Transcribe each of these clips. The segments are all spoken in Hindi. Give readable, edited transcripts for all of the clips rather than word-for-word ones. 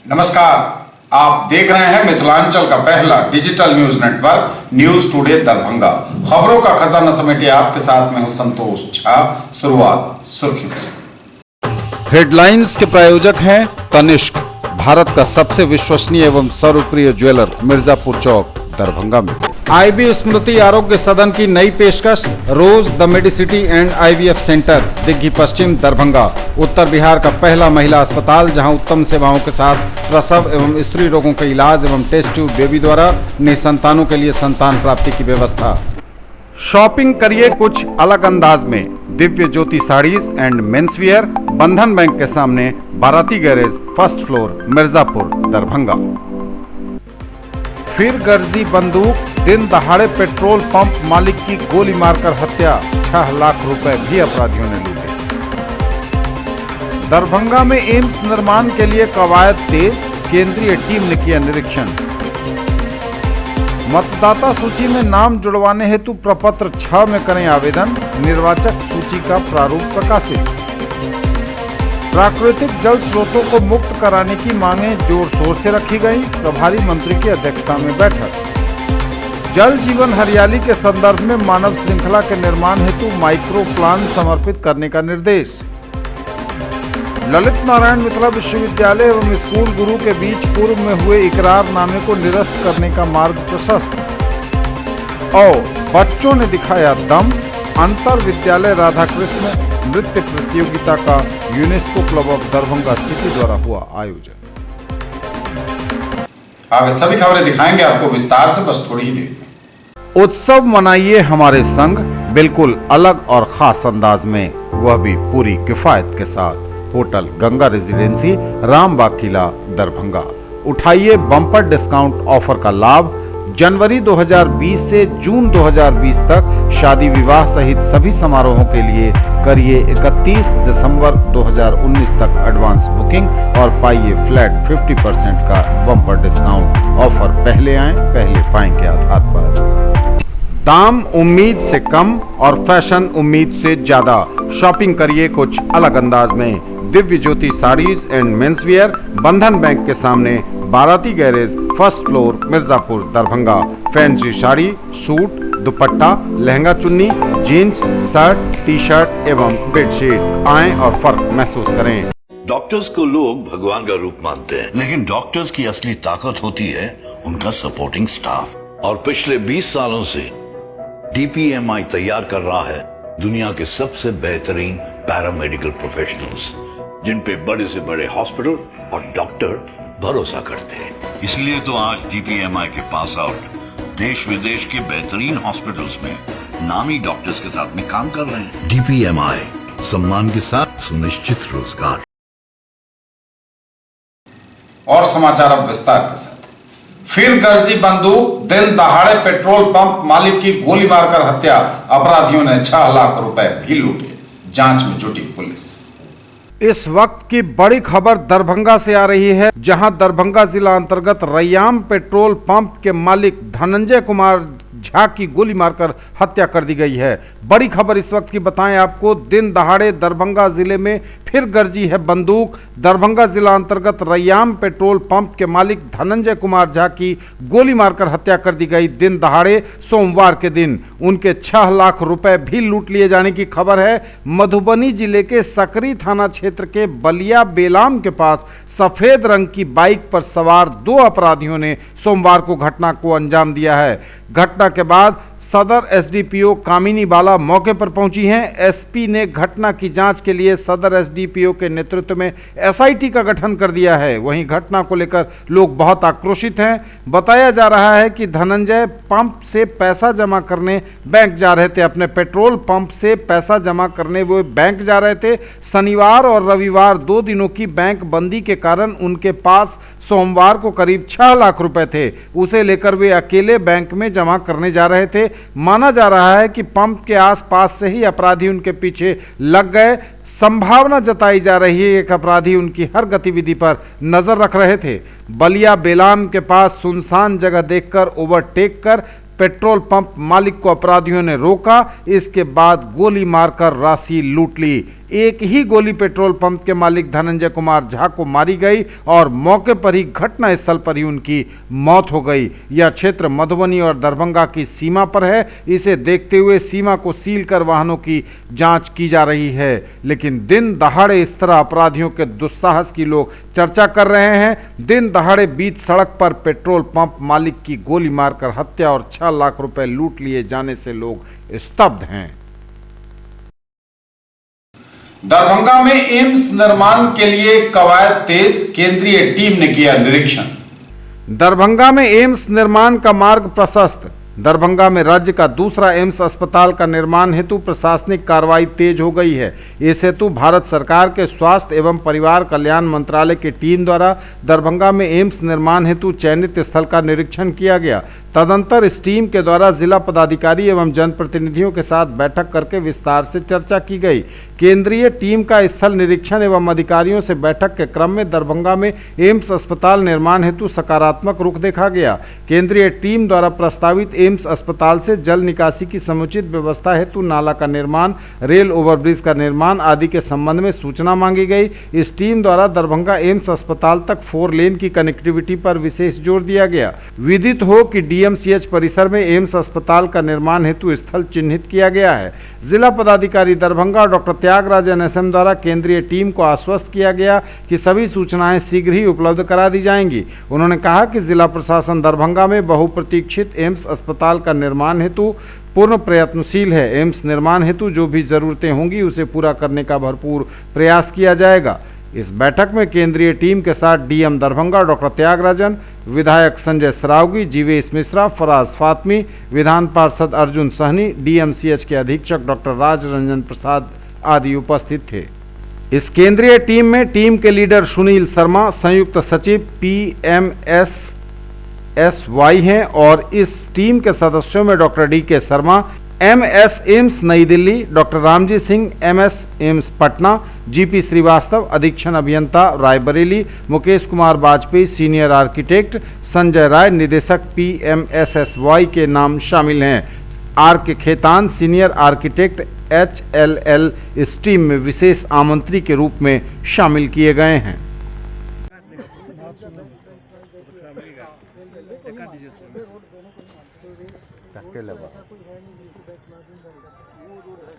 नमस्कार, आप देख रहे हैं मिथिलांचल का पहला digital news network news today Darbhanga. खबरों का खजाना समेटे आपके साथ में हूं संतोष झा। शुरुआत सुर्खियों से। हेडलाइंस के प्रायोजक हैं तनिष्क, भारत का सबसे विश्वसनीय एवं सर्वप्रिय ज्वेलर, मिर्जापुर चौक, दरभंगा में। आईबी स्मृति आरोग्य सदन की नई पेशकश, Rose the Medicity and IVF centre, Digghi Paschim, Darbhanga. उत्तर बिहार का पहला महिला अस्पताल जहां उत्तम सेवाओं के साथ प्रसव एवं स्त्री रोगों के इलाज एवं टेस्ट ट्यूब बेबी द्वारा निसंतानों के लिए संतान प्राप्ति की व्यवस्था। शॉपिंग करिए कुछ अलग अंदाज में, दिव्य ज्योति साड़ीज एंड मेंसवियर, बंधन बैंक के सामने, बाराती garage, first floor, Mirzapur, Darbhanga. फिर गर्जी बंदूक, दिन दहाड़े पेट्रोल पंप मालिक की गोली मारकर हत्या, 6 लाख रुपए भी अपराधियों ने लूटे। दरभंगा में एम्स निर्माण के लिए कवायद तेज, केंद्रीय टीम ने किया निरीक्षण। मतदाता सूची में नाम जुड़वाने हेतु प्रपत्र 6 में करें आवेदन, निर्वाचक सूची का प्रारूप प्रकाशित। प्राकृतिक जल स्रोतों को मुक्त कराने की मांगें जोर शोर से रखी गई, प्रभारी मंत्री की अध्यक्षता में बैठक। जल जीवन हरियाली के संदर्भ में मानव श्रृंखला के निर्माण हेतु माइक्रो प्लान समर्पित करने का निर्देश। ललित नारायण मिथिला विश्वविद्यालय एवं स्कूल गुरु के बीच पूर्व में हुए इकरारनामे को निरस्त करने का मार्ग प्रशस्त। और बच्चों ने दिखाया दम, अंतर विद्यालय राधाकृष्ण नृत्य प्रतियोगिता का UNESCO club of Darbhanga city द्वारा हुआ आयोजन। आगे सभी खबरें दिखाएंगे आपको विस्तार से, बस थोड़ी ही देर में। उत्सव मनाइए हमारे संग, बिल्कुल अलग और खास अंदाज में, वह भी पूरी किफायत के साथ। होटल गंगा रेजिडेंसी, रामबाग किला, दरभंगा। उठाइए बम्पर डिस्काउंट ऑफर का लाभ। जनवरी 2020 से जून 2020 तक शादी विवाह सहित सभी समारोहों के लिए करिए 31 दिसंबर 2019 तक एडवांस बुकिंग और पाइए फ्लैट 50% का बम्पर डिस्काउंट। ऑफर पहले आएं पहले पाएं के आधार पर। दाम उम्मीद से कम और फैशन उम्मीद से ज्यादा, शॉपिंग करिए कुछ अलग अंदाज में। दिव्य ज्योति साड़ीज एंड मेंसवियर, बंधन बैंक के सामने, बाराती garage, first floor, Mirzapur, Darbhanga. Fancy sari, suit, दुपट्टा, लहंगा चुन्नी, जीन्स, शर्ट, टी शर्ट एवं बेडशीट। आएं और फर्क महसूस करें। डॉक्टर्स को लोग भगवान का रूप मानते हैं, लेकिन डॉक्टर्स की असली ताकत होती है उनका सपोर्टिंग स्टाफ। और पिछले 20 सालों से DPMI तैयार कर रहा है दुनिया के सबसे बेहतरीन पैरामेडिकल प्रोफेशनल्स, जिन पे बड़े से बड़े हॉस्पिटल और डॉक्टर भरोसा करते हैं। इसलिए तो आज DPMI के पास आउट देश विदेश के बेहतरीन हॉस्पिटल्स में नामी डॉक्टर्स के साथ में काम कर रहे हैं। DPMI, सम्मान के साथ सुनिश्चित रोजगार। और समाचार अब विस्तार के साथ। फिर गर्जी बंदूक, दिन दहाड़े पेट्रोल पंप मालिक की गोली मारकर हत्या, अपराधियों ने 6 लाख रुपए भी लूटे, जांच में जुटी पुलिस। इस वक्त की बड़ी खबर दरभंगा से आ रही है, जहां दरभंगा जिला अंतर्गत रैयाम पेट्रोल पंप के मालिक धनंजय कुमार झा की गोली मारकर हत्या कर दी गई है। बड़ी खबर इस वक्त की बताएं आपको, दिन दहाड़े दरभंगा जिले में फिर गर्जी है बंदूक। दरभंगा जिला अंतर्गत रैयाम पेट्रोल पंप के मालिक धनंजय कुमार झा की गोली मारकर हत्या कर दी गई। दिन दहाड़े सोमवार के दिन उनके 6 लाख रुपए भी लूट लिए जाने की खबर है। मधुबनी जिले के सकरी थाना क्षेत्र के बलिया बेलाम के पास सफेद रंग की बाइक पर सवार 2 अपराधियों ने सोमवार को घटना को अंजाम दिया है। घटना के बाद सदर एसडीपीओ कामिनी बाला मौके पर पहुंची हैं। एसपी ने घटना की जांच के लिए सदर एसडीपीओ के नेतृत्व में एसआईटी का गठन कर दिया है। वहीं घटना को लेकर लोग बहुत आक्रोशित हैं। बताया जा रहा है कि धनंजय पंप से पैसा जमा करने बैंक जा रहे थे, अपने पेट्रोल पंप से पैसा जमा करने वो बैंक जा रहे थे। शनिवार और रविवार 2 दिनों की बैंक बंदी के कारण उनके पास सोमवार को करीब 6 लाख रुपए थे। उसे लेकर वे अकेले बैंक में जमा करने जा रहे थे। माना जा रहा है कि पंप के आसपास से ही अपराधी उनके पीछे लग गए। संभावना जताई जा रही है एक अपराधी उनकी हर गतिविधि पर नजर रख रहे थे। बलिया बेलाम के पास सुनसान जगह देखकर ओवरटेक कर पेट्रोल पंप मालिक को अपराधियों ने रोका। इसके बाद गोली मारकर राशि लूट ली। एक ही गोली पेट्रोल पंप के मालिक धनंजय कुमार झा को मारी गई और मौके पर ही घटना स्थल पर ही उनकी मौत हो गई। यह क्षेत्र मधुबनी और दरभंगा की सीमा पर है। इसे देखते हुए सीमा को सील कर वाहनों की जांच की जा रही है, लेकिन दिन दहाड़े इस तरह अपराधियों के दुस्साहस की लोग चर्चा कर रहे हैं। दिन दहाड़े बीच सड़क पर पेट्रोल पंप मालिक की गोली मारकर हत्या और 6 लाख रुपए लूट लिए जाने से लोग स्तब्ध हैं। दरभंगा में एम्स निर्माण के लिए कवायद तेज, केंद्रीय टीम ने किया निरीक्षण। दरभंगा में एम्स निर्माण का मार्ग प्रशस्त। दरभंगा में राज्य का दूसरा एम्स अस्पताल का निर्माण हेतु प्रशासनिक कार्रवाई तेज हो गई है। इस हेतु भारत सरकार के स्वास्थ्य एवं परिवार कल्याण मंत्रालय की टीम द्वारा दरभंगा में एम्स निर्माण हेतु चयनित स्थल का निरीक्षण किया गया। तदंतर इस टीम के द्वारा जिला पदाधिकारी एवं जनप्रतिनिधियों के साथ बैठक करके विस्तार से चर्चा की गई। केंद्रीय टीम का स्थल निरीक्षण एवं अधिकारियों से बैठक के क्रम में दरभंगा में एम्स अस्पताल निर्माण हेतु सकारात्मक रुख देखा गया। केंद्रीय टीम द्वारा प्रस्तावित एम्स अस्पताल से जल निकासी की समुचित व्यवस्था हेतु नाला का निर्माण, रेल ओवरब्रिज का निर्माण आदि के संबंध में सूचना मांगी गई। इस टीम द्वारा दरभंगा एम्स अस्पताल तक 4 लेन की कनेक्टिविटी पर विशेष जोर दिया गया। विदित हो कि डीएमसीएच परिसर में एम्स अस्पताल का निर्माण हेतु स्थल चिन्हित किया गया है। जिला पदाधिकारी दरभंगा डॉक्टर त्यागराज NSM द्वारा केंद्रीय टीम को आश्वस्त किया गया कि सभी सूचनाएं शीघ्र ही उपलब्ध करा दी जाएंगी। उन्होंने कहा कि जिला प्रशासन दरभंगा में बहुप्रतीक्षित एम्स अस्पताल का निर्माण हेतु पूर्ण प्रयत्नशील है। एम्स निर्माण हेतु जो भी जरूरतें होंगी उसे पूरा करने का भरपूर प्रयास किया जाएगा। इस बैठक में केंद्रीय टीम के साथ डीएम दरभंगा डॉक्टर त्यागराजन, विधायक संजय सरावगी, जीवेश मिश्रा, फराज फातमी, विधान पार्षद अर्जुन सहनी, डीएमसीएच के अधीक्षक डॉक्टर राज रंजन प्रसाद आदि उपस्थित थे। इस केंद्रीय टीम में टीम के लीडर सुनील शर्मा, संयुक्त सचिव PMSSY हैं और इस टीम के सदस्यों में doctor DK Sharma, MS AIIMS Nai Delhi, doctor Ramji Singh, MS AIIMS Patna, GP Srivastava, अधीक्षण अभियंता रायबरेली, मुकेश कुमार वाजपेयी, सीनियर आर्किटेक्ट, संजय राय, निदेशक PMSSY के नाम शामिल हैं। RK Khetan, senior architect HLL इस टीम में विशेष आमंत्री के रूप में शामिल किए गए हैं।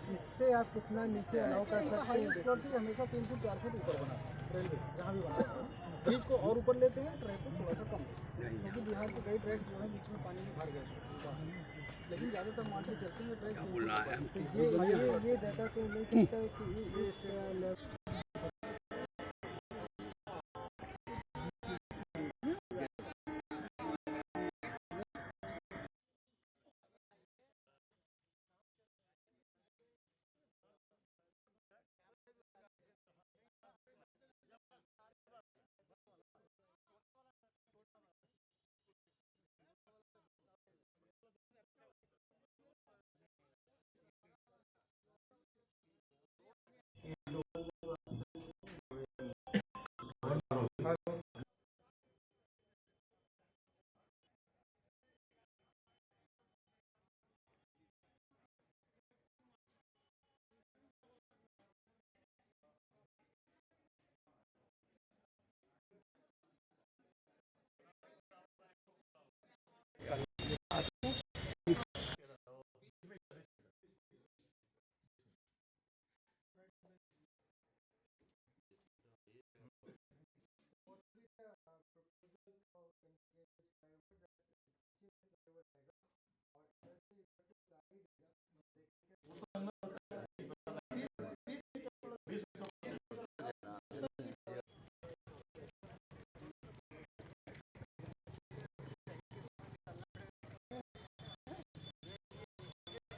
इससे आप कितना नीचे अलाउ कर सकते हैं? फ्लोर से हमेशा 3 फुट 4 फुट ऊपर बना रेलवे जहाँ भी बना ब्रिज को और ऊपर लेते हैं, ट्रैक को थोड़ा सा कम, क्योंकि बिहार के कई ट्रैक्स जो है बीच में पानी में भर गए, लेकिन ज़्यादातर मान के चलते हैं ट्रैक ये डाटा से ले सकता है कि ये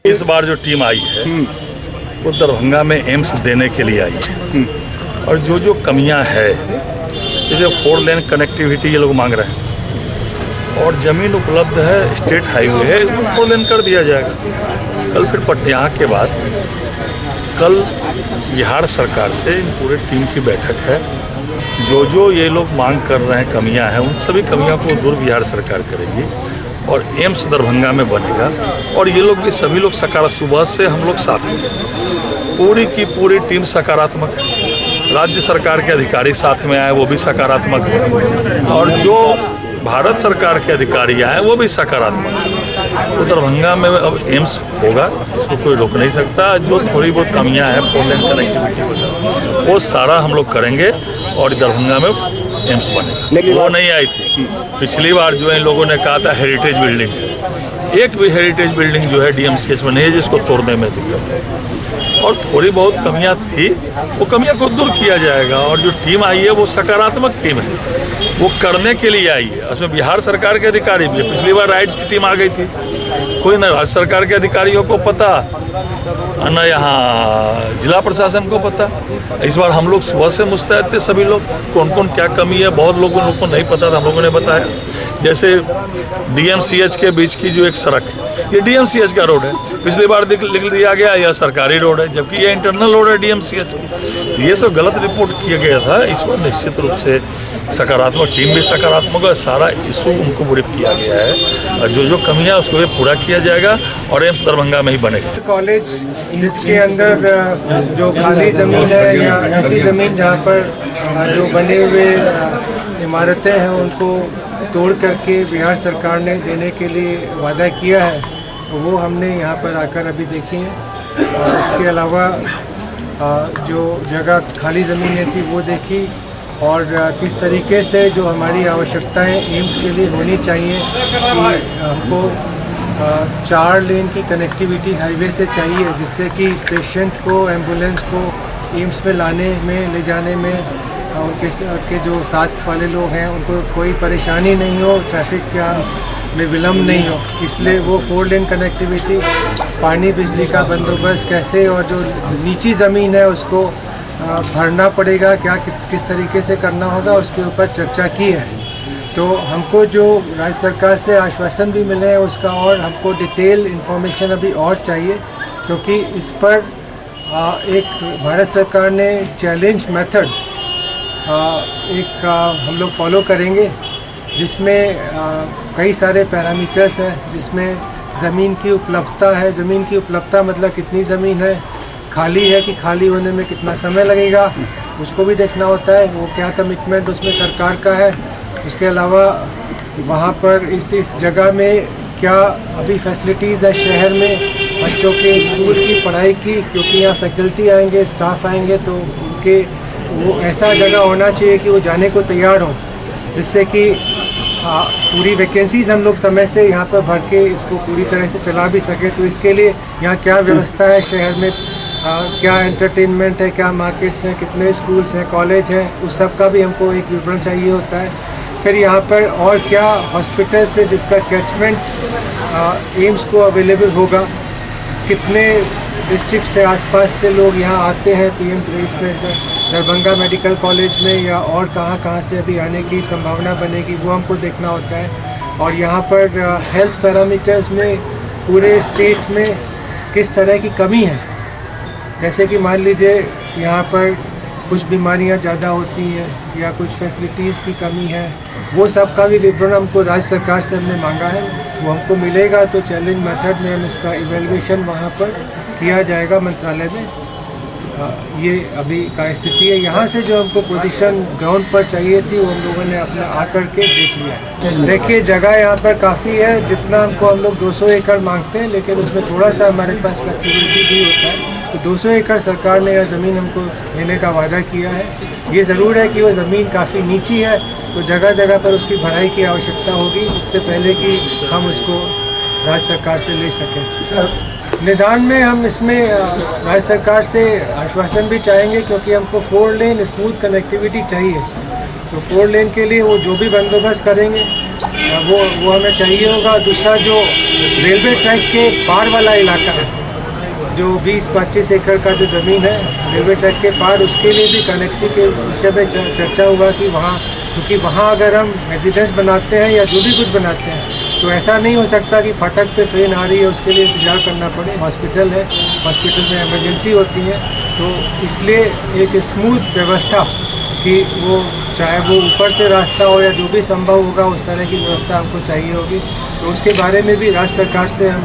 इस बार जो टीम आई है वो दरभंगा में एम्स देने के लिए आई है और जो जो कमियां है, जैसे 4 लेन कनेक्टिविटी ये लोग मांग रहे हैं और ज़मीन उपलब्ध है, स्टेट हाईवे है, इसको 4 लेन कर दिया जाएगा। कल फिर यहाँ के बाद कल बिहार सरकार से इन पूरे टीम की बैठक है। जो जो ये लोग मांग कर रहे हैं, कमियां हैं, उन सभी कमियों को दूर बिहार सरकार करेगी और एम्स दरभंगा में बनेगा। और ये लोग भी सभी लोग सकारात्मक, सुबह से हम लोग साथ में पूरी की पूरी टीम सकारात्मक है। राज्य सरकार के अधिकारी साथ में आए वो भी सकारात्मक है, और जो भारत सरकार के अधिकारी आए वो भी सकारात्मक है। तो दरभंगा में अब एम्स होगा, इसको कोई रोक नहीं सकता। जो थोड़ी बहुत कमियां हैं 4 लेन कनेक्टिविटी वगैरह, वो सारा हम लोग करेंगे और दरभंगा में एम्स बनेगा। वो नहीं आई थी पिछली बार, जो इन लोगों ने कहा था हेरिटेज बिल्डिंग, एक भी हेरिटेज बिल्डिंग जो है DMCH में नहीं है, जिसको तोड़ने में दिक्कत है। और थोड़ी बहुत कमियां थी, वो कमियां को दूर किया जाएगा। और जो टीम आई है वो सकारात्मक टीम है, वो करने के लिए आई है। उसमें बिहार सरकार के अधिकारी भी है। पिछली बार राइट्स की टीम आ गई थी, कोई ना राज्य सरकार के अधिकारियों को पता ना यहाँ जिला प्रशासन को पता। इस बार हम लोग सुबह से मुस्तैद थे, सभी लोग कौन कौन क्या कमी है, बहुत लोगों को नहीं पता था, हम लोगों ने बताया। जैसे DMCH के बीच की जो एक सड़क है, ये DMCH का रोड है, पिछली बार लिख दिया गया यह सरकारी रोड है, जबकि ये इंटरनल रोड है DMCH की। ये सब गलत रिपोर्ट किया गया था। इस पर निश्चित रूप से सकारात्मक, टीम भी सकारात्मक है, सारा इशू उनको ब्रीफ किया गया है, और जो कमियां उसको भी पूरा किया जाएगा और एम्स दरभंगा में ही बनेगा। कॉलेज जिसके अंदर जो खाली ज़मीन है या ऐसी ज़मीन जहाँ पर जो बने हुए इमारतें हैं उनको तोड़ करके बिहार सरकार ने देने के लिए वादा किया है, वो हमने यहाँ पर आकर अभी देखी है। और इसके अलावा जो जगह खाली ज़मीनें थी वो देखी, और किस तरीके से जो हमारी आवश्यकताएं एम्स के लिए होनी चाहिए कि हमको 4 लेन की कनेक्टिविटी हाईवे से चाहिए, जिससे कि पेशेंट को, एम्बुलेंस को एम्स में लाने में, ले जाने में, उनके जो साथ वाले लोग हैं उनको कोई परेशानी नहीं हो, ट्रैफिक में विलम्ब नहीं हो। इसलिए वो 4 लेन कनेक्टिविटी, पानी बिजली का बंदोबस्त कैसे, और जो नीची ज़मीन है उसको भरना पड़ेगा, क्या किस तरीके से करना होगा, उसके ऊपर चर्चा की है। तो हमको जो राज्य सरकार से आश्वासन भी मिले हैं उसका, और हमको डिटेल इन्फॉर्मेशन अभी और चाहिए, क्योंकि इस पर एक भारत सरकार ने चैलेंज मेथड हम लोग फॉलो करेंगे, जिसमें कई सारे पैरामीटर्स हैं, जिसमें ज़मीन की उपलब्धता है। ज़मीन की उपलब्धता मतलब कितनी ज़मीन है, खाली है कि खाली होने में कितना समय लगेगा, उसको भी देखना होता है। वो क्या कमिटमेंट उसमें सरकार का है। उसके अलावा वहाँ पर इस जगह में क्या अभी फैसिलिटीज़ है शहर में बच्चों के स्कूल की पढ़ाई की, क्योंकि यहाँ फैकल्टी आएंगे, स्टाफ आएंगे, तो उनके वो ऐसा जगह होना चाहिए कि वो जाने को तैयार हो, जिससे कि पूरी वैकेंसीज़ हम लोग समय से यहाँ पर भर के इसको पूरी तरह से चला भी सके। तो इसके लिए यहाँ क्या व्यवस्था है शहर में, क्या एंटरटेनमेंट है, क्या मार्केट्स हैं, कितने स्कूल्स हैं, कॉलेज हैं, उस सब का भी हमको एक विवरण चाहिए होता है। फिर यहाँ पर और क्या हॉस्पिटल्स है जिसका कैचमेंट एम्स को अवेलेबल होगा, कितने डिस्ट्रिक्ट से आसपास से लोग यहाँ आते हैं PM प्लेस में, दरभंगा मेडिकल कॉलेज में, या और कहाँ से अभी आने की संभावना बनेगी, वो हमको देखना होता है। और यहाँ पर हेल्थ पैरामीटर्स में पूरे स्टेट में किस तरह की कमी है, जैसे कि मान लीजिए यहाँ पर कुछ बीमारियाँ ज़्यादा होती हैं या कुछ फैसिलिटीज़ की कमी है, वो सब का भी विवरण हमको राज्य सरकार से हमने मांगा है। वो हमको मिलेगा तो चैलेंज मेथड में हम इसका इवैल्यूएशन वहाँ पर किया जाएगा मंत्रालय में। ये अभी का स्थिति है। यहाँ से जो हमको पोजीशन ग्राउंड पर चाहिए थी वो हम लोगों ने अपना आकर के देख लिया। देखिए जगह यहाँ पर काफ़ी है, जितना हमको हम लोग 200 एकड़ मांगते हैं, लेकिन उसमें थोड़ा सा हमारे पास फ्लेक्सिबिलिटी भी होता है। तो 200 एकड़ सरकार ने यह ज़मीन हमको देने का वादा किया है। ये ज़रूर है कि वो ज़मीन काफ़ी नीची है, तो जगह जगह पर उसकी भराई की आवश्यकता होगी, इससे पहले कि हम उसको राज्य सरकार से ले सकें। निदान में हम इसमें राज्य सरकार से आश्वासन भी चाहेंगे, क्योंकि हमको 4 लेन स्मूथ कनेक्टिविटी चाहिए। तो 4 लेन के लिए वो जो भी बंदोबस्त करेंगे वो हमें चाहिए होगा। दूसरा जो रेलवे ट्रैक के पार वाला इलाका है, जो 20-25 एकड़ का जो ज़मीन है रेलवे ट्रैक के पार, उसके लिए भी कनेक्टिविटी के विषय में चर्चा हुआ कि वहाँ, क्योंकि वहाँ अगर हम रेजिडेंस बनाते हैं या जो भी कुछ बनाते हैं तो ऐसा नहीं हो सकता कि फाटक पे ट्रेन आ रही है उसके लिए इंतजार करना पड़े। हॉस्पिटल है, हॉस्पिटल में इमरजेंसी होती है, तो इसलिए एक स्मूथ व्यवस्था कि वो चाहे वो ऊपर से रास्ता हो या जो भी संभव होगा उस तरह की व्यवस्था हमको चाहिए होगी। तो उसके बारे में भी राज्य सरकार से हम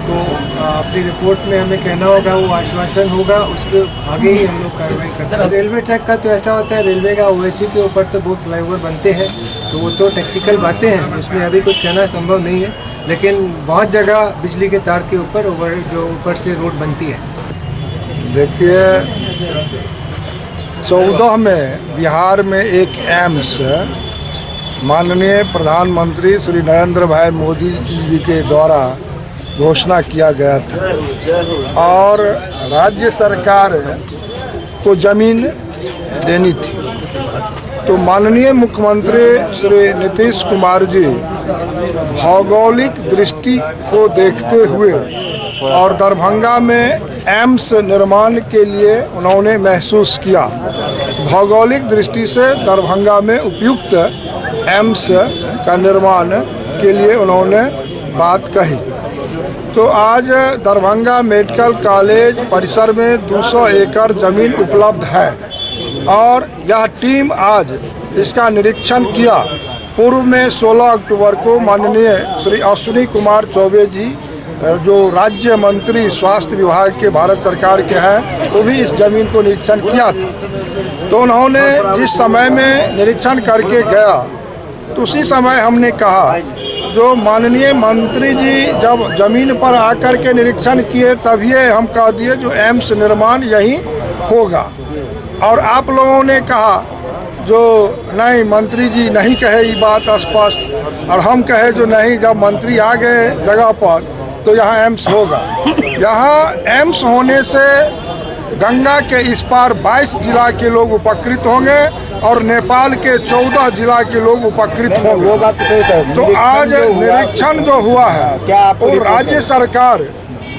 तो अपनी रिपोर्ट में हमें कहना होगा, वो आश्वासन होगा, उसके आगे ही हम लोग कार्रवाई कर सकते हैं। रेलवे ट्रैक का तो ऐसा होता है, रेलवे का OHE के ऊपर तो बहुत फ्लाईओवर बनते हैं, तो वो तो टेक्निकल बातें हैं, उसमें अभी कुछ कहना संभव नहीं है। लेकिन बहुत जगह बिजली के तार के ऊपर जो ऊपर से रोड बनती है। देखिए 14 में बिहार में एक एम्स माननीय प्रधानमंत्री श्री नरेंद्र भाई मोदी जी के द्वारा घोषणा किया गया था और राज्य सरकार को ज़मीन देनी थी। तो माननीय मुख्यमंत्री श्री नीतीश कुमार जी भौगोलिक दृष्टि को देखते हुए और दरभंगा में एम्स निर्माण के लिए उन्होंने महसूस किया, भौगोलिक दृष्टि से दरभंगा में उपयुक्त एम्स का निर्माण के लिए उन्होंने बात कही। तो आज दरभंगा मेडिकल कॉलेज परिसर में 200 एकड़ ज़मीन उपलब्ध है और यह टीम आज इसका निरीक्षण किया। पूर्व में 16 अक्टूबर को माननीय श्री अश्विनी कुमार चौबे जी जो राज्य मंत्री स्वास्थ्य विभाग के भारत सरकार के हैं, वो भी इस ज़मीन को निरीक्षण किया था। तो उन्होंने जिस समय में निरीक्षण करके गया तो उसी समय हमने कहा, जो माननीय मंत्री जी जब ज़मीन पर आकर के निरीक्षण किए तभी हम कह दिए जो एम्स निर्माण यहीं होगा। और आप लोगों ने कहा जो नहीं मंत्री जी नहीं कहे ये बात स्पष्ट, और हम कहे जो नहीं, जब मंत्री आ गए जगह पर तो यहाँ एम्स होगा। यहाँ एम्स होने से गंगा के इस पार 22 जिला के लोग उपकृत होंगे और नेपाल के 14 जिला के लोग उपकृत होंगे। तो आज निरीक्षण जो हुआ है वो राज्य सरकार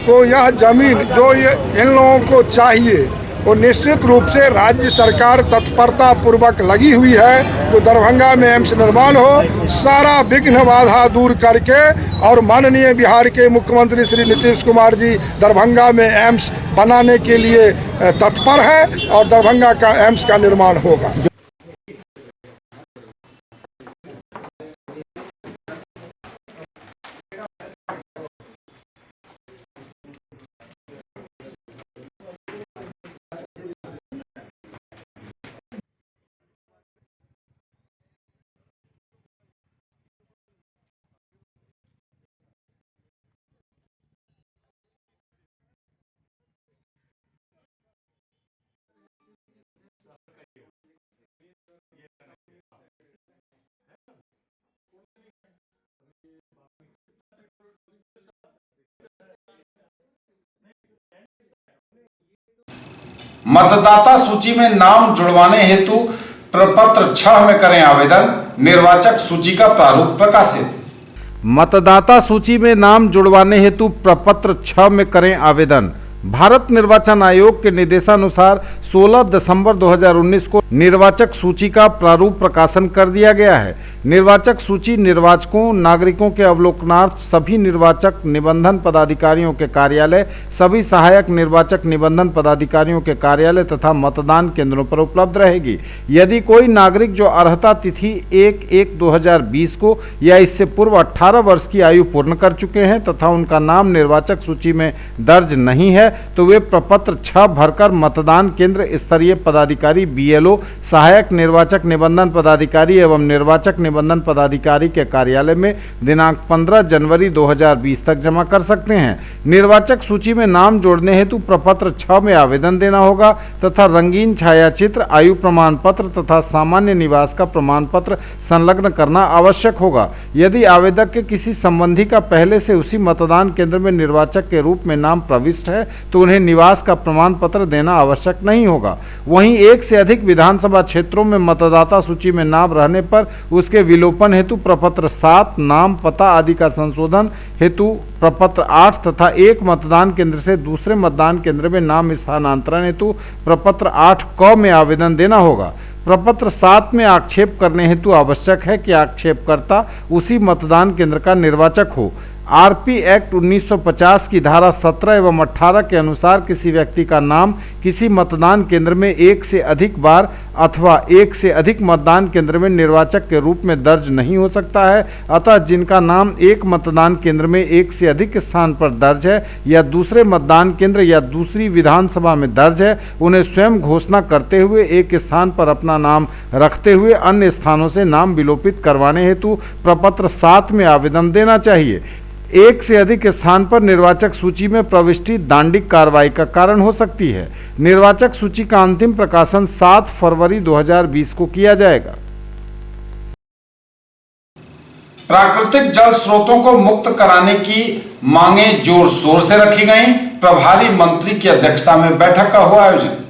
को यह जमीन जो इन लोगों को चाहिए वो निश्चित रूप से राज्य सरकार तत्परता पूर्वक लगी हुई है। तो दरभंगा में एम्स निर्माण हो, सारा विघ्न बाधा दूर करके, और माननीय बिहार के मुख्यमंत्री श्री नीतीश कुमार जी दरभंगा में एम्स बनाने के लिए तत्पर हैं और दरभंगा का एम्स का निर्माण होगा। मतदाता सूची में नाम जुड़वाने हेतु प्रपत्र 6 में करें आवेदन, निर्वाचक सूची का प्रारूप प्रकाशित। मतदाता सूची में नाम जुड़वाने हेतु प्रपत्र 6 में करें आवेदन। भारत निर्वाचन आयोग के निर्देशानुसार 16 दिसंबर 2019 को निर्वाचक सूची का प्रारूप प्रकाशन कर दिया गया है। निर्वाचक सूची निर्वाचकों, नागरिकों के अवलोकनार्थ सभी निर्वाचक निबंधन पदाधिकारियों के कार्यालय, सभी सहायक निर्वाचक निबंधन पदाधिकारियों के कार्यालय तथा मतदान केंद्रों पर उपलब्ध रहेगी। यदि कोई नागरिक जो अर्हता तिथि 1/1/2020 को या इससे पूर्व 18 वर्ष की आयु पूर्ण कर चुके हैं तथा उनका नाम निर्वाचक सूची में दर्ज नहीं है तो वे प्रपत्र 6 भरकर मतदान केंद्र स्तरीय पदाधिकारी BLO, सहायक निर्वाचक निबंधन पदाधिकारी एवं निर्वाचक निबंधन पदाधिकारी के कार्यालय में दिनांक 15 जनवरी 2020 तक जमा कर सकते हैं। निर्वाचक सूची में नाम जोड़ने हेतु प्रपत्र 6 में आवेदन देना होगा तथा रंगीन छायाचित्र, आयु प्रमाण पत्र तथा सामान्य निवास का प्रमाण पत्र संलग्न करना आवश्यक होगा। यदि आवेदक के किसी संबंधी का पहले से उसी मतदान केंद्र में निर्वाचक के रूप में नाम प्रविष्ट है तो उन्हें निवास का प्रमाण पत्र देना आवश्यक नहीं होगा। वहीं एक से अधिक विधानसभा क्षेत्रों में मतदाता सूची में नाम रहने पर उसके विलोपन हेतु प्रपत्र 7, नाम, पता आदि का संशोधन हेतु प्रपत्र 8 तथा एक मतदान केंद्र से दूसरे मतदान केंद्र में नाम स्थानांतरण हेतु प्रपत्र 8 क में आवेदन देना होगा। प्रपत्र 7 में आक्षेप करने हेतु आवश्यक है कि आक्षेपकर्ता उसी मतदान केंद्र का निर्वाचक हो। RP एक्ट 1950 की धारा 17 एवं 18 के अनुसार किसी व्यक्ति का नाम किसी मतदान केंद्र में एक से अधिक बार अथवा एक से अधिक मतदान केंद्र में निर्वाचक के रूप में दर्ज नहीं हो सकता है। अतः जिनका नाम एक मतदान केंद्र में एक से अधिक स्थान पर दर्ज है या दूसरे मतदान केंद्र या दूसरी विधानसभा में दर्ज है, उन्हें स्वयं घोषणा करते हुए एक स्थान पर अपना नाम रखते हुए अन्य स्थानों से नाम विलोपित करवाने हेतु प्रपत्र 7 में आवेदन देना चाहिए। एक से अधिक स्थान पर निर्वाचक सूची में प्रविष्टि दांडिक कार्रवाई का कारण हो सकती है। निर्वाचक सूची का अंतिम प्रकाशन 7 फरवरी 2020 को किया जाएगा। प्राकृतिक जल स्रोतों को मुक्त कराने की मांगे जोर शोर से रखी गई। प्रभारी मंत्री की अध्यक्षता में बैठक का हुआ आयोजन।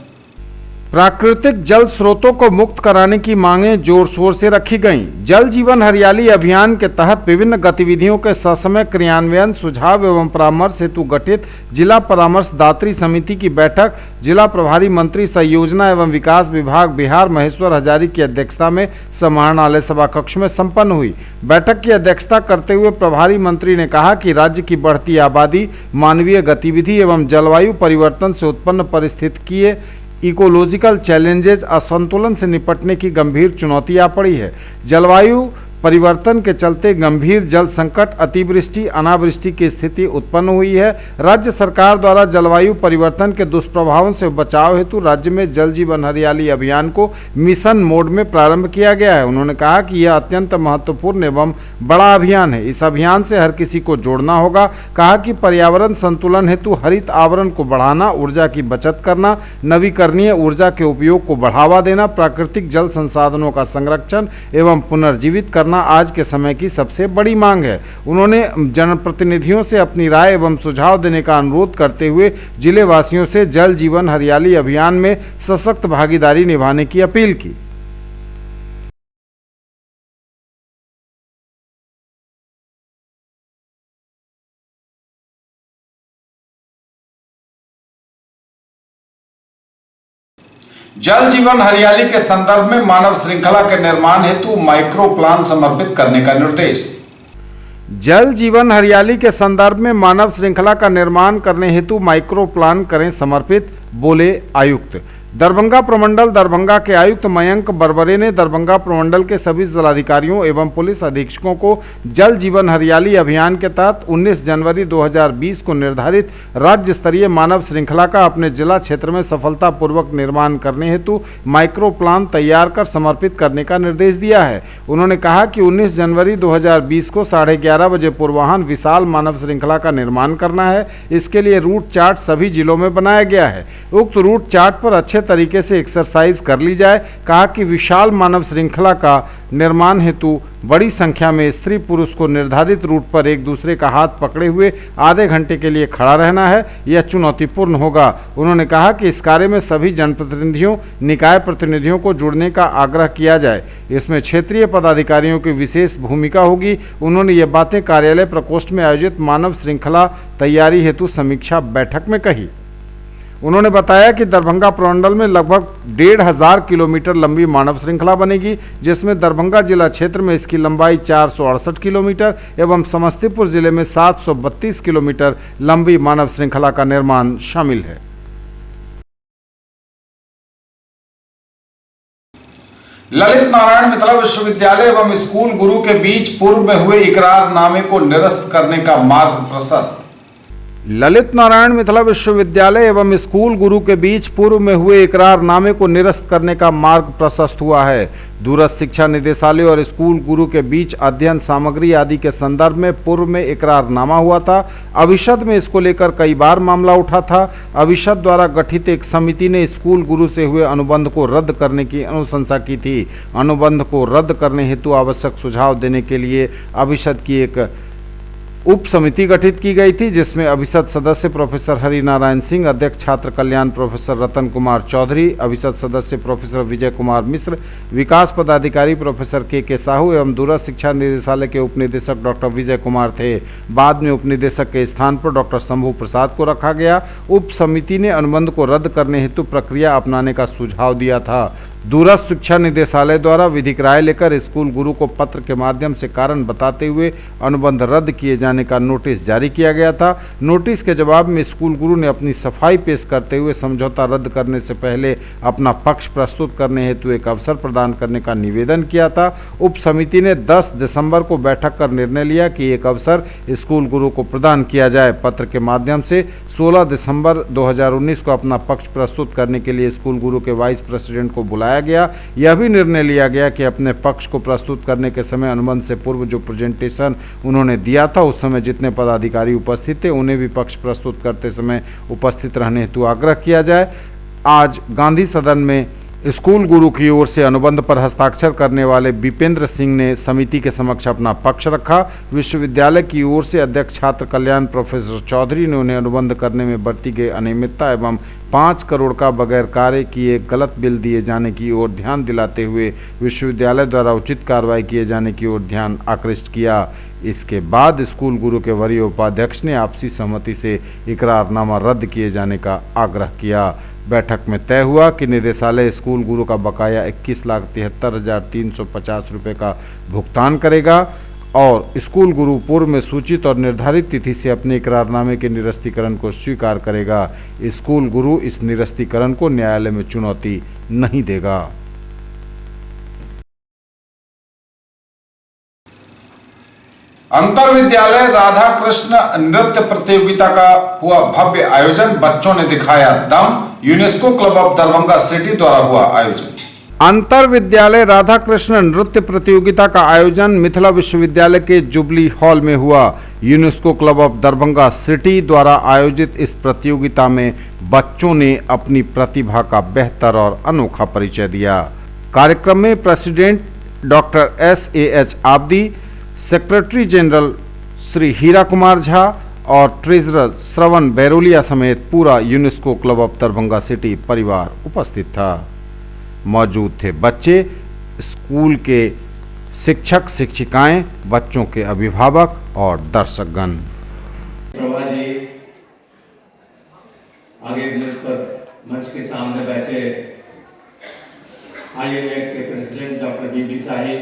प्राकृतिक जल स्रोतों को मुक्त कराने की मांगें जोर शोर से रखी गईं। जल जीवन हरियाली अभियान के तहत विभिन्न गतिविधियों के ससमय क्रियान्वयन सुझाव एवं परामर्श हेतु गठित जिला परामर्शदात्री समिति की बैठक जिला प्रभारी मंत्री संयोजना एवं विकास विभाग बिहार महेश्वर हजारी की अध्यक्षता में समाहरणालय सभा कक्ष में संपन्न हुई। बैठक की अध्यक्षता करते हुए प्रभारी मंत्री ने कहा कि राज्य की बढ़ती आबादी, मानवीय गतिविधि एवं जलवायु परिवर्तन से उत्पन्न परिस्थितिकीय इकोलॉजिकल चैलेंजेज असंतुलन से निपटने की गंभीर चुनौती आ पड़ी है। जलवायु परिवर्तन के चलते गंभीर जल संकट, अतिवृष्टि, अनावृष्टि की स्थिति उत्पन्न हुई है। राज्य सरकार द्वारा जलवायु परिवर्तन के दुष्प्रभावों से बचाव हेतु राज्य में जल जीवन हरियाली अभियान को मिशन मोड में प्रारंभ किया गया है। उन्होंने कहा कि यह अत्यंत महत्वपूर्ण एवं बड़ा अभियान है। इस अभियान से हर किसी को जोड़ना होगा। कहा कि पर्यावरण संतुलन हेतु हरित आवरण को बढ़ाना, ऊर्जा की बचत करना, नवीकरणीय ऊर्जा के उपयोग को बढ़ावा देना, प्राकृतिक जल संसाधनों का संरक्षण एवं पुनर्जीवित करना आज के समय की सबसे बड़ी मांग है। उन्होंने जनप्रतिनिधियों से अपनी राय एवं सुझाव देने का अनुरोध करते हुए जिले वासियों से जल जीवन हरियाली अभियान में सशक्त भागीदारी निभाने की अपील की। जल जीवन हरियाली के संदर्भ में मानव श्रृंखला के निर्माण हेतु माइक्रो प्लान समर्पित करने का निर्देश। जल जीवन हरियाली के संदर्भ में मानव श्रृंखला का निर्माण करने हेतु माइक्रो प्लान करें समर्पित, बोले आयुक्त। दरभंगा प्रमंडल दरभंगा के आयुक्त मयंक बरबरे ने दरभंगा प्रमंडल के सभी जिलाधिकारियों एवं पुलिस अधीक्षकों को जल जीवन हरियाली अभियान के तहत 19 जनवरी 2020 को निर्धारित राज्य स्तरीय मानव श्रृंखला का अपने जिला क्षेत्र में सफलतापूर्वक निर्माण करने हेतु माइक्रो प्लान तैयार कर समर्पित करने का निर्देश दिया है। उन्होंने कहा कि 19 जनवरी 2020 को 11:30 बजे पूर्वाह्न विशाल मानव श्रृंखला का निर्माण करना है। इसके लिए रूट चार्ट सभी जिलों में बनाया गया है। उक्त रूट चार्ट पर अच्छे तरीके से एक्सरसाइज कर ली जाए। कहा कि विशाल मानव श्रृंखला का निर्माण हेतु बड़ी संख्या में स्त्री पुरुष को निर्धारित रूट पर एक दूसरे का हाथ पकड़े हुए आधे घंटे के लिए खड़ा रहना है। यह चुनौतीपूर्ण होगा। उन्होंने कहा कि इस कार्य में सभी जनप्रतिनिधियों, निकाय प्रतिनिधियों को जुड़ने का आग्रह किया जाए। इसमें क्षेत्रीय पदाधिकारियों की विशेष भूमिका होगी। उन्होंने ये बातें कार्यालय प्रकोष्ठ में आयोजित मानव श्रृंखला तैयारी हेतु समीक्षा बैठक में कही। उन्होंने बताया कि दरभंगा प्रमंडल में लगभग 1,500 किलोमीटर लंबी मानव श्रृंखला बनेगी, जिसमें दरभंगा जिला क्षेत्र में इसकी लंबाई 468 किलोमीटर एवं समस्तीपुर जिले में 732 किलोमीटर लंबी मानव श्रृंखला का निर्माण शामिल है। ललित नारायण मिथिला विश्वविद्यालय एवं स्कूल गुरु के बीच पूर्व में हुए इकरारनामे को निरस्त करने का मार्ग प्रशस्त। ललित नारायण मिथिला विश्वविद्यालय एवं स्कूल गुरु के बीच पूर्व में हुए इकरारनामे को निरस्त करने का मार्ग प्रशस्त हुआ है। दूरस्थ शिक्षा निदेशालय और स्कूल गुरु के बीच अध्ययन सामग्री आदि के संदर्भ में पूर्व में इकरारनामा हुआ था। अविशद में इसको लेकर कई बार मामला उठा था। अविशद द्वारा गठित एक समिति ने स्कूल गुरु से हुए अनुबंध को रद्द करने की अनुशंसा की थी। अनुबंध को रद्द करने हेतु आवश्यक सुझाव देने के लिए अविशद की एक उप समिति गठित की गई थी, जिसमें अभिसद सदस्य प्रोफेसर हरिनारायण सिंह, अध्यक्ष छात्र कल्याण प्रोफेसर रतन कुमार चौधरी, अभिसद सदस्य प्रोफेसर विजय कुमार मिश्र, विकास पदाधिकारी प्रोफेसर के साहू एवं दूरस्थ शिक्षा निदेशालय के उपनिदेशक डॉक्टर विजय कुमार थे। बाद में उपनिदेशक के स्थान पर डॉक्टर शंभू प्रसाद को रखा गया। उप समिति ने अनुबंध को रद्द करने हेतु प्रक्रिया अपनाने का सुझाव दिया था। दूरस्थ शिक्षा निदेशालय द्वारा विधिक राय लेकर स्कूल गुरु को पत्र के माध्यम से कारण बताते हुए अनुबंध रद्द किए जाने का नोटिस जारी किया गया था। नोटिस के जवाब में स्कूल गुरु ने अपनी सफाई पेश करते हुए समझौता रद्द करने से पहले अपना पक्ष प्रस्तुत करने हेतु एक अवसर प्रदान करने का निवेदन किया था। उप समिति ने 10 दिसंबर को बैठक कर निर्णय लिया कि एक अवसर स्कूल गुरु को प्रदान किया जाए। पत्र के माध्यम से 16 दिसंबर 2019 को अपना पक्ष प्रस्तुत करने के लिए स्कूल गुरु के वाइस प्रेसिडेंट को बुलाया गया। यह भी निर्णय लिया गया कि अपने पक्ष को प्रस्तुत करने के समय अनुबंध से पूर्व जो प्रेजेंटेशन उन्होंने दिया था उस समय जितने पदाधिकारी उपस्थित थे उन्हें भी पक्ष प्रस्तुत करते समय उपस्थित रहने हेतु आग्रह किया जाए। आज गांधी सदन में स्कूल गुरु की ओर से अनुबंध पर हस्ताक्षर करने वाले विपेंद्र सिंह ने समिति के समक्ष अपना पक्ष रखा। विश्वविद्यालय की ओर से अध्यक्ष छात्र कल्याण प्रोफेसर चौधरी ने उन्हें अनुबंध करने में बरती गई अनियमितता एवं 5 करोड़ का बगैर कार्य किए गलत बिल दिए जाने की ओर ध्यान दिलाते हुए विश्वविद्यालय द्वारा उचित कार्रवाई किए जाने की ओर ध्यान आकृष्ट किया। इसके बाद स्कूल गुरु के वरीय उपाध्यक्ष ने आपसी सहमति से इकरारनामा रद्द किए जाने का आग्रह किया। बैठक में तय हुआ कि निदेशालय स्कूल गुरु का बकाया 21,73,350 रुपये का भुगतान करेगा और स्कूल गुरु पूर्व में सूचित और निर्धारित तिथि से अपने इकरारनामे के निरस्तीकरण को स्वीकार करेगा। स्कूल गुरु इस निरस्तीकरण को न्यायालय में चुनौती नहीं देगा। अंतर विद्यालय राधा कृष्ण नृत्य प्रतियोगिता का हुआ भव्य आयोजन, बच्चों ने दिखाया दम। UNESCO club of Darbhanga city द्वारा हुआ आयोजन। अंतर विद्यालय राधा कृष्ण नृत्य प्रतियोगिता का आयोजन मिथिला विश्वविद्यालय के जुबली हॉल में हुआ। UNESCO club of Darbhanga city द्वारा आयोजित इस प्रतियोगिता में बच्चों ने अपनी प्रतिभा का बेहतर और अनोखा परिचय दिया। कार्यक्रम में president doctor SAH Abdi, secretary general Shri Hira Kumar Jha और ट्रेजरर श्रवण बैरोलिया समेत पूरा UNESCO club of Darbhanga city परिवार उपस्थित था। मौजूद थे बच्चे, स्कूल के शिक्षक शिक्षिकाएं, बच्चों के अभिभावक और दर्शकगण। प्रभा जी आगे मंच पर मंच के सामने बैठे IMA के प्रेसिडेंट डॉक्टर BB साहिब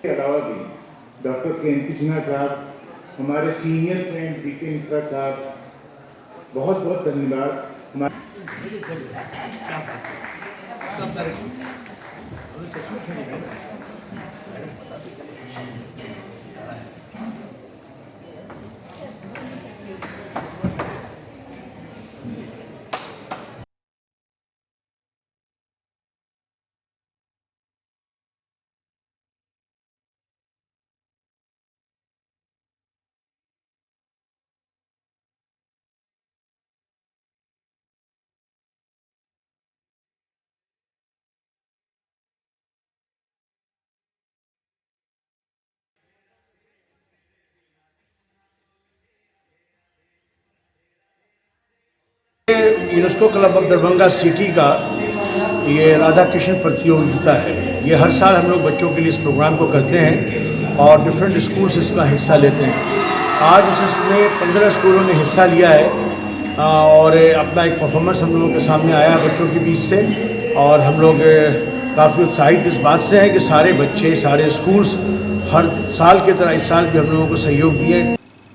के अलावा भी डॉक्टर KNP सिन्हा साहब, हमारे सीनियर फ्रेंड BK मिश्रा साहब, बहुत बहुत धन्यवाद। UNESCO club of Darbhanga city का ये राधा कृष्ण प्रतियोगिता है। ये हर साल हम लोग बच्चों के लिए इस प्रोग्राम को करते हैं और डिफरेंट स्कूल्स इसमें हिस्सा लेते हैं। आज इसमें 15 स्कूलों ने हिस्सा लिया है और अपना एक परफॉर्मेंस हम लोगों के सामने आया बच्चों के बीच से और हम लोग काफ़ी उत्साहित इस बात से हैं कि सारे बच्चे, सारे स्कूल्स हर साल की तरह इस साल भी हम लोगों को सहयोग दिए।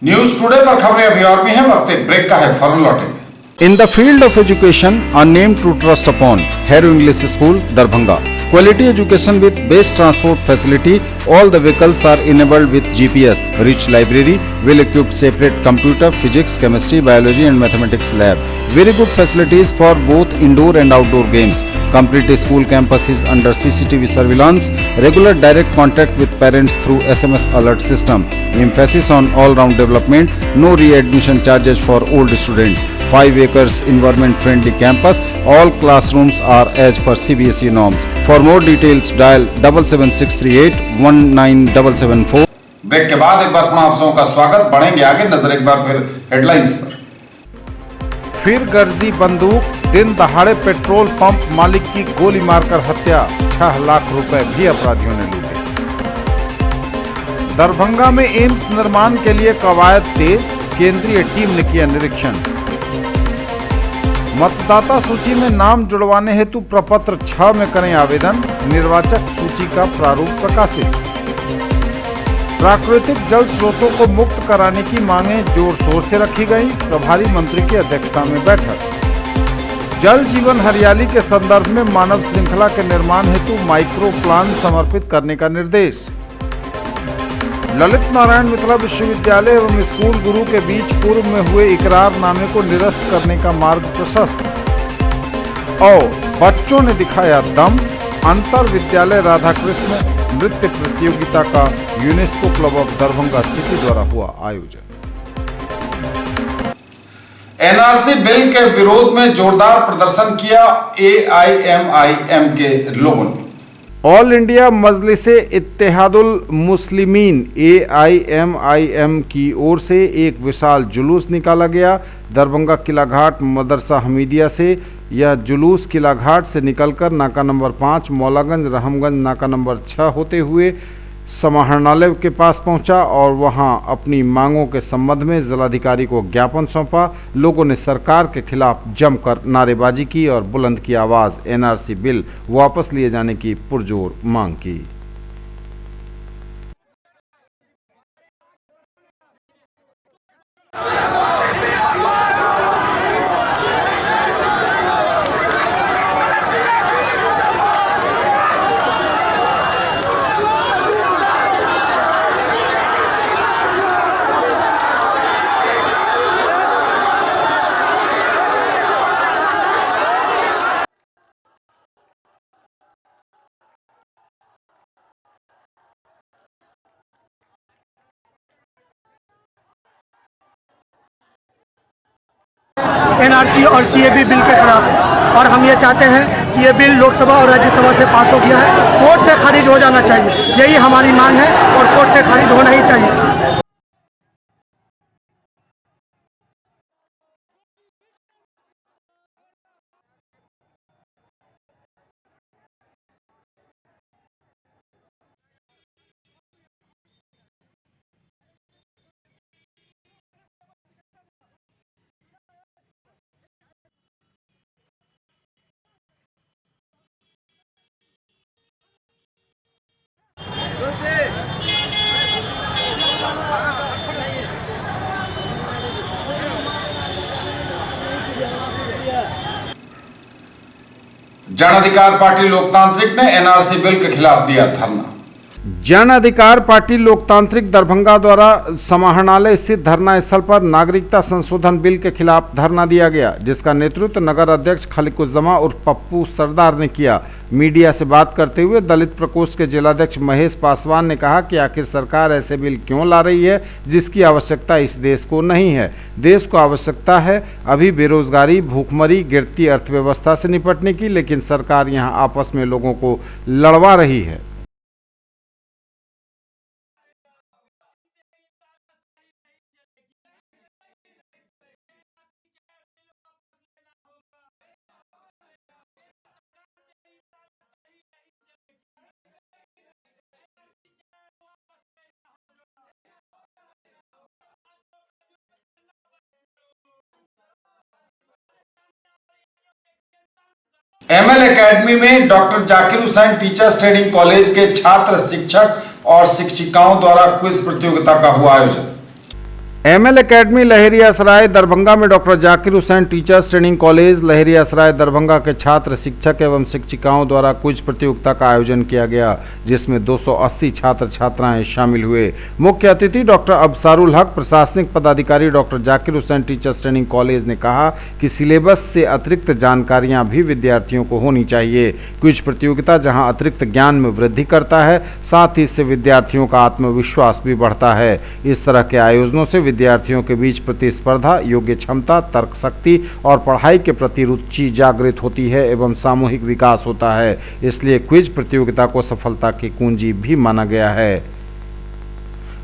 न्यूज टुडे पर खबरें अभी और भी हैं, वक्त एक ब्रेक का है, फौरन लौटेंगे। In the field of education, a name to trust upon, Hero English School, Darbhanga. Quality education with best transport facility. All the vehicles are enabled with GPS. Rich library, well-equipped separate computer, physics, chemistry, biology and mathematics lab. Very good facilities for both indoor and outdoor games. Complete school campus is under CCTV surveillance. Regular direct contact with parents through SMS alert system. Emphasis on all-round development. No re-admission charges for old students. 5 acres environment-friendly campus. All classrooms are as per CBSE norms. For more details, dial 77638 19774. Break के बाद एक बार पुनः आप सबों का स्वागत। बढ़ेंगे आगे, नजर एक बार फिर हेडलाइंस पर। फिर गर्जी बंदूक, दिन दहाड़े पेट्रोल पंप मालिक की गोली मारकर हत्या, 6 लाख रुपए भी अपराधियों ने लूटे। दरभंगा में एम्स निर्माण के लिए कवायद तेज, केंद्रीय टीम ने किया निरीक्षण। मतदाता सूची में नाम जुड़वाने हेतु प्रपत्र 6 में करें आवेदन, निर्वाचक सूची का प्रारूप प्रकाशित। प्राकृतिक जल स्रोतों को मुक्त कराने की मांगें जोर शोर से रखी गई, प्रभारी मंत्री की अध्यक्षता में बैठक। जल जीवन हरियाली के संदर्भ में मानव श्रृंखला के निर्माण हेतु माइक्रो प्लान समर्पित करने का निर्देश। ललित नारायण मिथिला विश्वविद्यालय एवं स्कूल गुरु के बीच पूर्व में हुए इकरारनामे को निरस्त करने का मार्ग प्रशस्त। और बच्चों ने दिखाया दम, अंतर विद्यालय राधाकृष्ण नृत्य प्रतियोगिता का UNESCO club of Darbhanga city द्वारा हुआ आयोजन। एनआरसी बिल के विरोध में जोरदार प्रदर्शन किया एआईएमआईएम के लोगों ने। All India Majlise Ittehadul Muslimeen AIMIM की ओर से एक विशाल जुलूस निकाला गया। दरभंगा किला घाट मदरसा हमीदिया से यह जुलूस किला घाट से निकलकर नाका नंबर 5 मौलागंज रहमगंज नाका नंबर 6 होते हुए समाहरणालय के पास पहुंचा और वहां अपनी मांगों के संबंध में जिलाधिकारी को ज्ञापन सौंपा। लोगों ने सरकार के खिलाफ जमकर नारेबाजी की और बुलंद की आवाज एनआरसी बिल वापस लिए जाने की पुरजोर मांग की। एनआरसी और सीएबी बिल के खिलाफ है और हम ये चाहते हैं कि ये बिल लोकसभा और राज्यसभा से पास हो गया है, कोर्ट से खारिज हो जाना चाहिए। यही हमारी मांग है और कोर्ट से खारिज होना ही चाहिए। जन अधिकार पार्टी लोकतांत्रिक ने एनआरसी बिल के खिलाफ दिया धरना। जन अधिकार पार्टी लोकतांत्रिक दरभंगा द्वारा समाहरणालय स्थित धरना स्थल पर नागरिकता संशोधन बिल के खिलाफ धरना दिया गया, जिसका नेतृत्व नगर अध्यक्ष खलीकुज्जमा उर्फ पप्पू सरदार ने किया। मीडिया से बात करते हुए दलित प्रकोष्ठ के जिलाध्यक्ष महेश पासवान ने कहा कि आखिर सरकार ऐसे बिल क्यों ला रही है जिसकी आवश्यकता इस देश को नहीं है। देश को आवश्यकता है अभी बेरोजगारी, भूखमरी, गिरती अर्थव्यवस्था से निपटने की, लेकिन सरकार यहाँ आपस में लोगों को लड़वा रही है। एमएल एकेडमी में doctor Zakir Hussain teachers training college के छात्र, शिक्षक और शिक्षिकाओं द्वारा क्विज प्रतियोगिता का हुआ आयोजन। एमएल एकेडमी लहरियासराय दरभंगा में doctor Zakir Hussain teachers training college Laheriasarai Darbhanga के छात्र, शिक्षक एवं शिक्षिकाओं द्वारा क्विज प्रतियोगिता का आयोजन किया गया, जिसमें 280 छात्र छात्राएं शामिल हुए। मुख्य अतिथि डॉक्टर अबसारुल हक, प्रशासनिक पदाधिकारी doctor Zakir Hussain teachers training college ने कहा कि सिलेबस से अतिरिक्त जानकारियां भी विद्यार्थियों को होनी चाहिए। क्विज प्रतियोगिता जहां अतिरिक्त ज्ञान में वृद्धि करता है, साथ ही इससे विद्यार्थियों का आत्मविश्वास भी बढ़ता है। इस तरह के आयोजनों से विद्यार्थियों के बीच प्रतिस्पर्धा, योग्य क्षमता, तर्क शक्ति और पढ़ाई के प्रति रुचि जागृत होती है एवं सामूहिक विकास होता है। इसलिए क्विज प्रतियोगिता को सफलता की कुंजी भी माना गया है।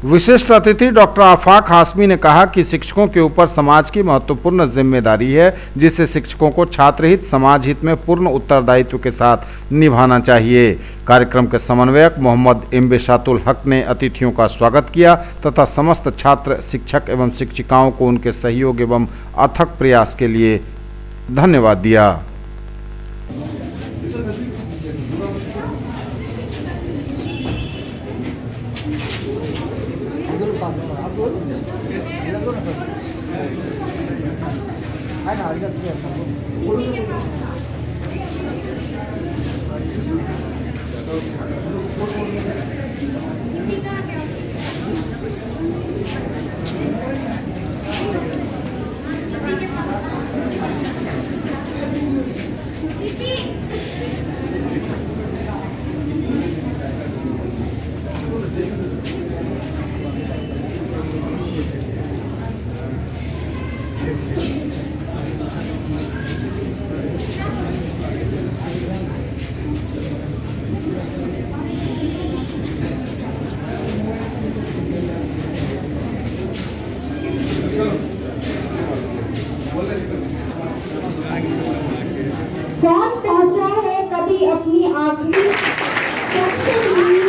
विशिष्ट अतिथि डॉक्टर आफाक हाशमी ने कहा कि शिक्षकों के ऊपर समाज की महत्वपूर्ण जिम्मेदारी है, जिससे शिक्षकों को छात्र हित, समाज हित में पूर्ण उत्तरदायित्व के साथ निभाना चाहिए। कार्यक्रम के समन्वयक मोहम्मद इम्बेशातुल हक ने अतिथियों का स्वागत किया तथा समस्त छात्र, शिक्षक एवं शिक्षिकाओं को उनके सहयोग एवं अथक प्रयास के लिए धन्यवाद दिया। कौन पहुंचा है कभी अपनी आखिरी सेक्शन में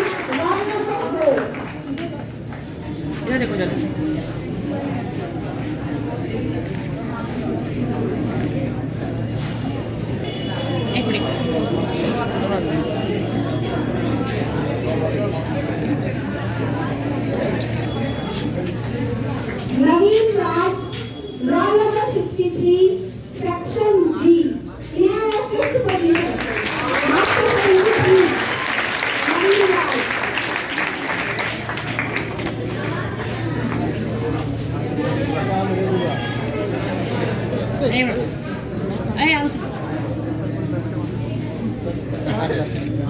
नवीन राज roll number 63 section ji fifth position. After 23, Naveen Raj.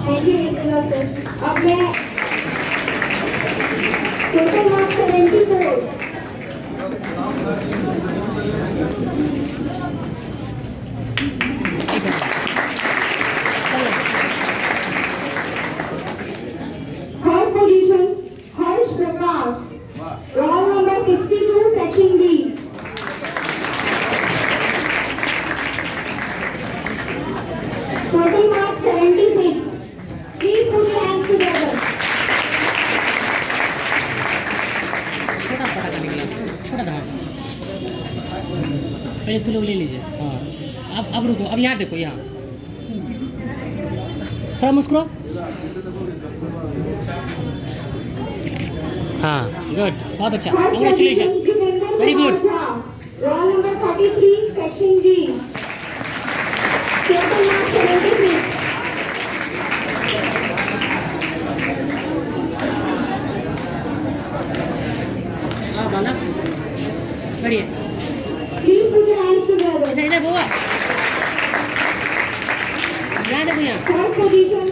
Thank you, Nicola sir. अब मैं total mark 74. Roll number 62, section B. Total mark 76. Please put your hands together. पहले तुम लोग ले लीजिए। हाँ, अब रुको, अब यहाँ देखो, यहाँ थोड़ा मुस्कुरो। हाँ, गुड, बहुत अच्छा, congratulation, very good. Roll number 33, section D. Total mark 76. हाँ, बाला, बढ़िया। Please put your hands together. इधर इधर बोला। यहाँ देखो यहाँ। Third position,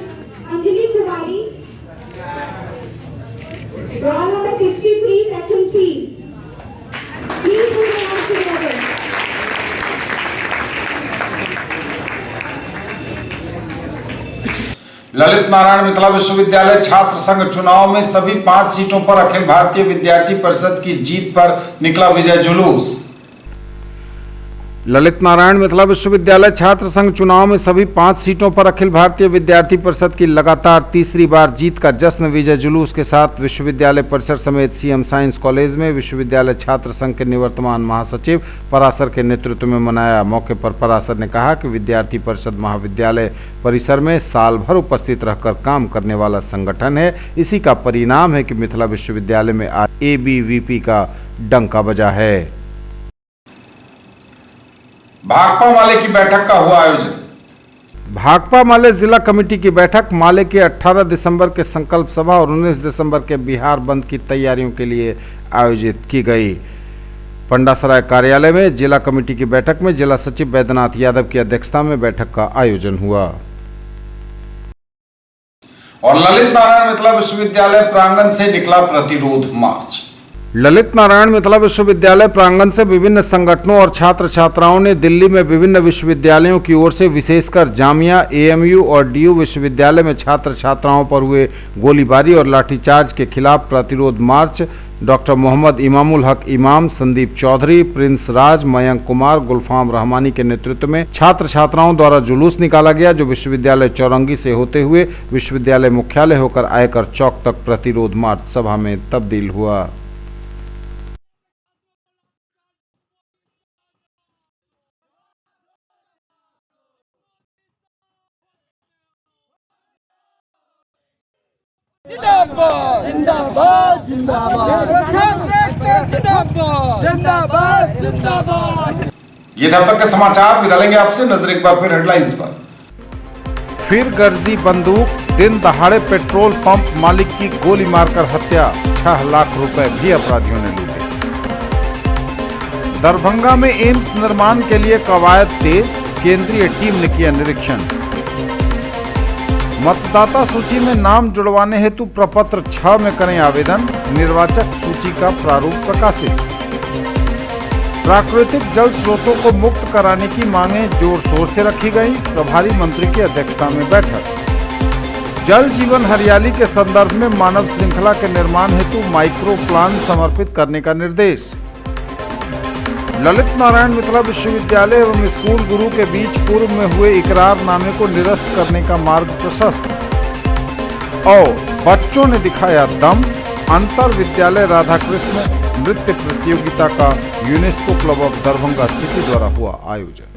Anjali Tiwari. Roll number 63, section C. Please put your hands together. Lalit Narayan Mithila विश्वविद्यालय छात्र संघ चुनाव में सभी 5 सीटों पर अखिल भारतीय विद्यार्थी परिषद की जीत पर निकला विजय जुलूस। ललित नारायण मिथिला विश्वविद्यालय छात्र संघ चुनाव में सभी 5 सीटों पर अखिल भारतीय विद्यार्थी परिषद की लगातार तीसरी बार जीत का जश्न विजय जुलूस के साथ विश्वविद्यालय परिसर समेत सीएम साइंस कॉलेज में विश्वविद्यालय छात्र संघ के निवर्तमान महासचिव परासर के नेतृत्व में मनाया। मौके पर परासर ने कहा कि विद्यार्थी परिषद महाविद्यालय परिसर में साल भर उपस्थित रहकर काम करने वाला संगठन है। इसी का परिणाम है कि मिथिला विश्वविद्यालय में आज ABVP का डंका बजा है। भाकपा माले की बैठक का हुआ आयोजन। भाकपा माले जिला कमेटी की बैठक माले के 18 दिसंबर के संकल्प सभा और 19 दिसंबर के बिहार बंद की तैयारियों के लिए आयोजित की गई। पंडासराय कार्यालय में जिला कमेटी की बैठक में जिला सचिव बैद्यनाथ यादव की अध्यक्षता में बैठक का आयोजन हुआ। और ललित नारायण मिथिला विश्वविद्यालय प्रांगण से निकला प्रतिरोध मार्च। ललित नारायण मिथिला विश्वविद्यालय प्रांगण से विभिन्न संगठनों और छात्र छात्राओं ने दिल्ली में विभिन्न विश्वविद्यालयों की ओर से विशेषकर जामिया, AMU और DU विश्वविद्यालय में छात्र छात्राओं पर हुए गोलीबारी और लाठीचार्ज के खिलाफ प्रतिरोध मार्च डॉक्टर मोहम्मद इमामुल हक इमाम, संदीप चौधरी, प्रिंस राज, मयंक कुमार, गुलफाम रहमानी के नेतृत्व में छात्र छात्राओं द्वारा जुलूस निकाला गया, जो विश्वविद्यालय चौरंगी से होते हुए विश्वविद्यालय मुख्यालय होकर आयकर चौक तक प्रतिरोध मार्च सभा में तब्दील हुआ। जिंदाबाद जिंदाबाद जिंदाबाद जिंदाबाद जिंदाबाद। ये तब तक के समाचार, विदा लेंगे आपसे, नजर एक बार फिर हेडलाइंस पर। फिर गर्जी बंदूक, दिन दहाड़े पेट्रोल पंप मालिक की गोली मारकर हत्या, 6 लाख रुपए भी अपराधियों ने लूटे। दरभंगा में एम्स निर्माण के लिए कवायद तेज, केंद्रीय टीम ने किया निरीक्षण। मतदाता सूची में नाम जुड़वाने हेतु प्रपत्र 6 में करें आवेदन, निर्वाचक सूची का प्रारूप प्रकाशित। प्राकृतिक जल स्रोतों को मुक्त कराने की मांगें जोर शोर से रखी गई, प्रभारी मंत्री की अध्यक्षता में बैठक। जल जीवन हरियाली के संदर्भ में मानव श्रृंखला के निर्माण हेतु माइक्रो प्लान समर्पित करने का निर्देश। ललित नारायण मिथिला विश्वविद्यालय एवं स्कूल गुरु के बीच पूर्व में हुए इकरारनामे को निरस्त करने का मार्ग प्रशस्त। और बच्चों ने दिखाया दम, अंतर विद्यालय राधाकृष्ण नृत्य प्रतियोगिता का UNESCO club of Darbhanga city द्वारा हुआ आयोजन।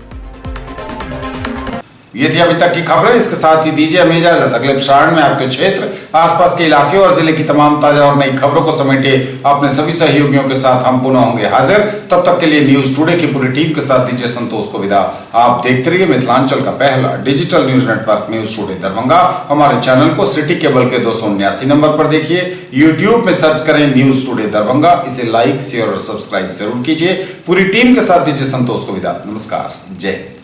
ये थी अभी तक की खबरें, इसके साथ ही दीजिए हमें इजाजत। अगले प्रसारण में आपके क्षेत्र, आसपास के इलाके और जिले की तमाम ताजा और नई खबरों को समेटे अपने सभी सहयोगियों के साथ हम पुनः होंगे हाजिर। तब तक के लिए न्यूज टुडे की पूरी टीम के साथ दीजिए संतोष को विदा। आप देखते रहिए मिथिलांचल का पहला digital news network news today Darbhanga. हमारे चैनल को सिटी केबल के 279 नंबर पर देखिए, यूट्यूब में सर्च करें न्यूज टुडे दरभंगा, इसे लाइक शेयर और सब्सक्राइब जरूर कीजिए। पूरी टीम के साथ दीजिए संतोष को विदा। नमस्कार, जय।